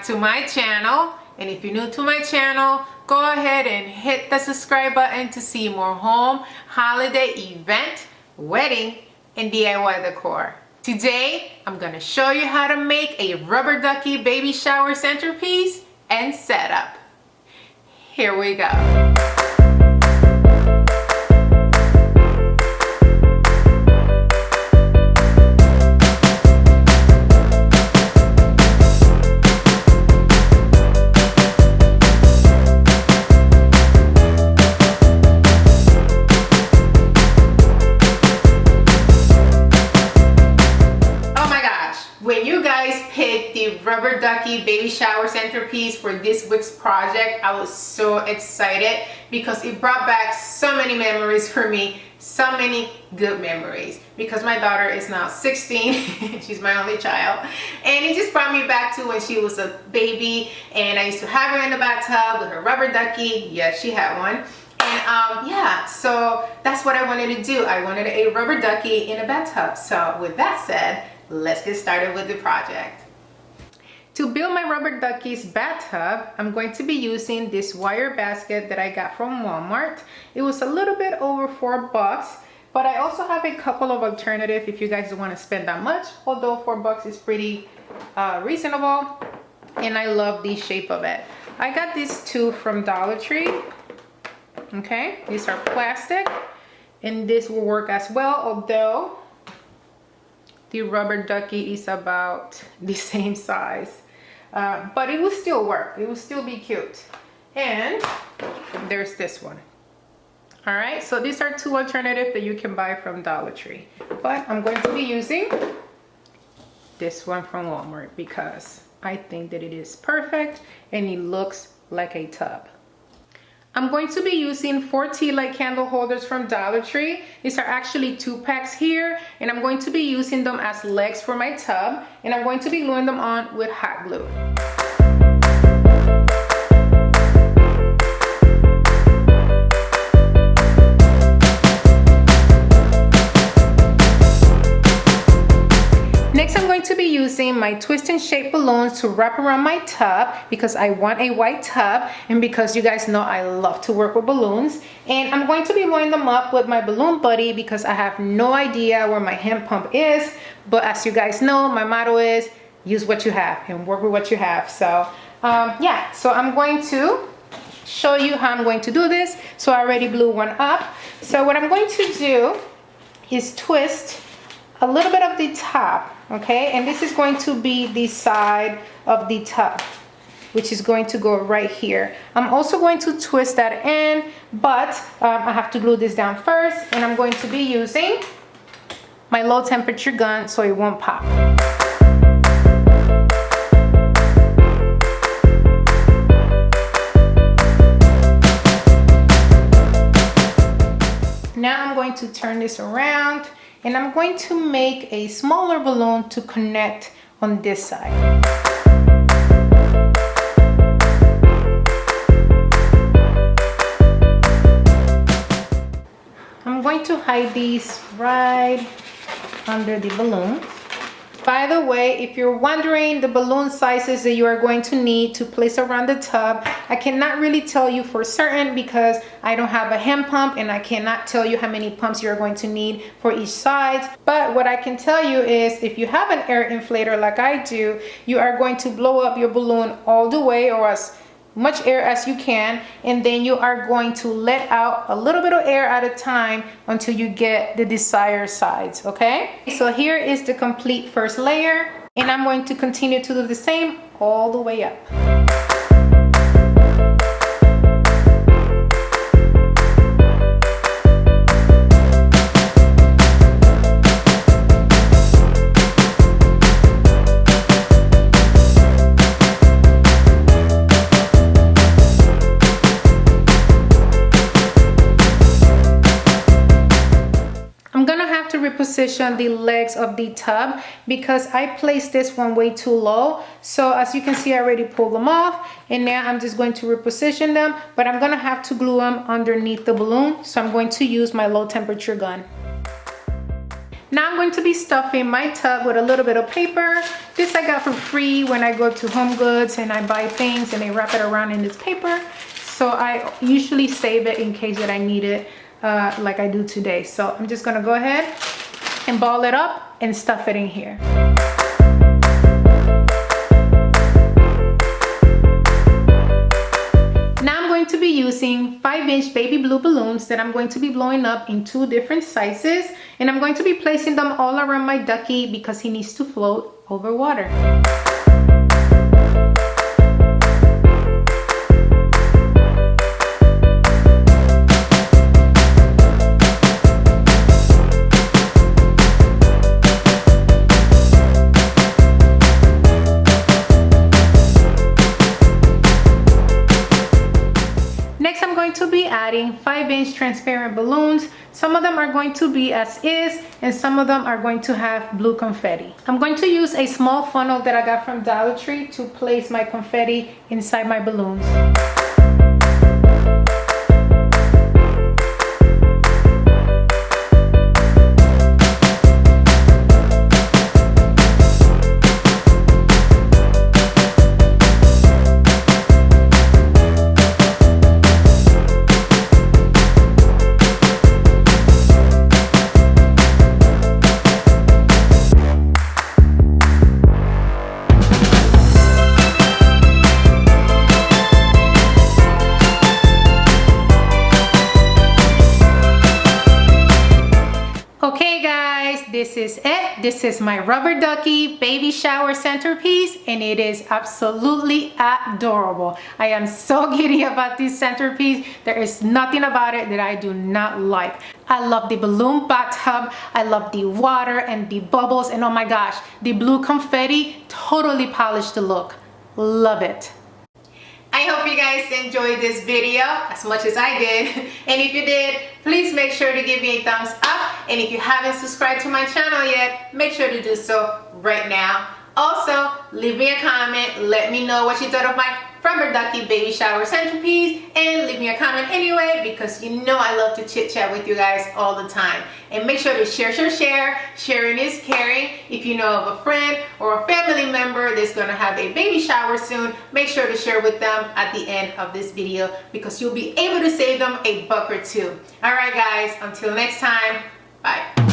back to my channel. And if you're new to my channel, go ahead and hit the subscribe button to see more home, holiday, event, wedding, and DIY decor. Today, I'm gonna show you how to make a rubber ducky baby shower centerpiece and setup. Here we go. When you guys picked the rubber ducky baby shower centerpiece for this week's project, I was so excited because it brought back so many memories for me, so many good memories, because my daughter is now 16. She's my only child, and it just brought me back to when she was a baby and I used to have her in the bathtub with her rubber ducky. Yes, she had one. And yeah, so that's what I wanted to do. I wanted a rubber ducky in a bathtub. So with that said, let's get started with the project. To build my rubber ducky's bathtub, I'm going to be using this wire basket that I got from Walmart. It was a little bit over $4, but I also have a couple of alternatives if you guys don't want to spend that much, although $4 is pretty reasonable, and I love the shape of it. I got these two from Dollar Tree. Okay, these are plastic, and this will work as well, although the rubber ducky is about the same size, but it will still work. It will still be cute. And there's this one. All right, so these are two alternatives that you can buy from Dollar Tree, but I'm going to be using this one from Walmart because I think that it is perfect and it looks like a tub. I'm going to be using 4 tea light candle holders from Dollar Tree. These are actually 2 packs here, and I'm going to be using them as legs for my tub, and I'm going to be gluing them on with hot glue. Next, I'm going to be using my twist and shape balloons to wrap around my tub because I want a white tub, and because you guys know I love to work with balloons. And I'm going to be blowing them up with my balloon buddy because I have no idea where my hand pump is. But as you guys know, my motto is use what you have and work with what you have. So yeah, so I'm going to show you how I'm going to do this. So I already blew one up. So what I'm going to do is twist a little bit of the top, okay? And this is going to be the side of the tub, which is going to go right here. I'm also going to twist that in, but I have to glue this down first, and I'm going to be using my low temperature gun so it won't pop. Now I'm going to turn this around, and I'm going to make a smaller balloon to connect on this side. I'm going to hide these right under the balloon. By the way, if you're wondering the balloon sizes that you are going to need to place around the tub, I cannot really tell you for certain because I don't have a hand pump, and I cannot tell you how many pumps you're going to need for each side. But what I can tell you is if you have an air inflator like I do, you are going to blow up your balloon all the way, or as much air as you can, and then you are going to let out a little bit of air at a time until you get the desired size, okay? So here is the complete first layer, and I'm going to continue to do the same all the way up. Reposition the legs of the tub because I placed this one way too low. So as you can see, I already pulled them off, and now I'm just going to reposition them, but I'm gonna have to glue them underneath the balloon, so I'm going to use my low temperature gun. Now I'm going to be stuffing my tub with a little bit of paper. This I got for free when I go to Home Goods and I buy things and they wrap it around in this paper. So I usually save it in case that I need it like I do today. So I'm just gonna go ahead and ball it up and stuff it in here. To be using 5-inch baby blue balloons that I'm going to be blowing up in 2 different sizes, and I'm going to be placing them all around my ducky because he needs to float over water. Next, I'm going to be adding 5-inch transparent balloons. Some of them are going to be as is, and some of them are going to have blue confetti. I'm going to use a small funnel that I got from Dollar Tree to place my confetti inside my balloons. Okay guys, this is it. This is my rubber ducky baby shower centerpiece and it is absolutely adorable. I am so giddy about this centerpiece. There is nothing about it that I do not like. I love the balloon bathtub. I love the water and the bubbles, and oh my gosh, the blue confetti totally polished the look. Love it. I hope you guys enjoyed this video as much as I did. And if you did, please make sure to give me a thumbs up. And if you haven't subscribed to my channel yet, make sure to do so right now. Also, leave me a comment. Let me know what you thought of my rubber ducky baby shower centerpiece, and leave me a comment anyway because you know I love to chit chat with you guys all the time. And make sure to share. Sharing is caring. If you know of a friend or a family member that's gonna have a baby shower soon, make sure to share with them at the end of this video because you'll be able to save them $1 or $2. All right guys, until next time, bye.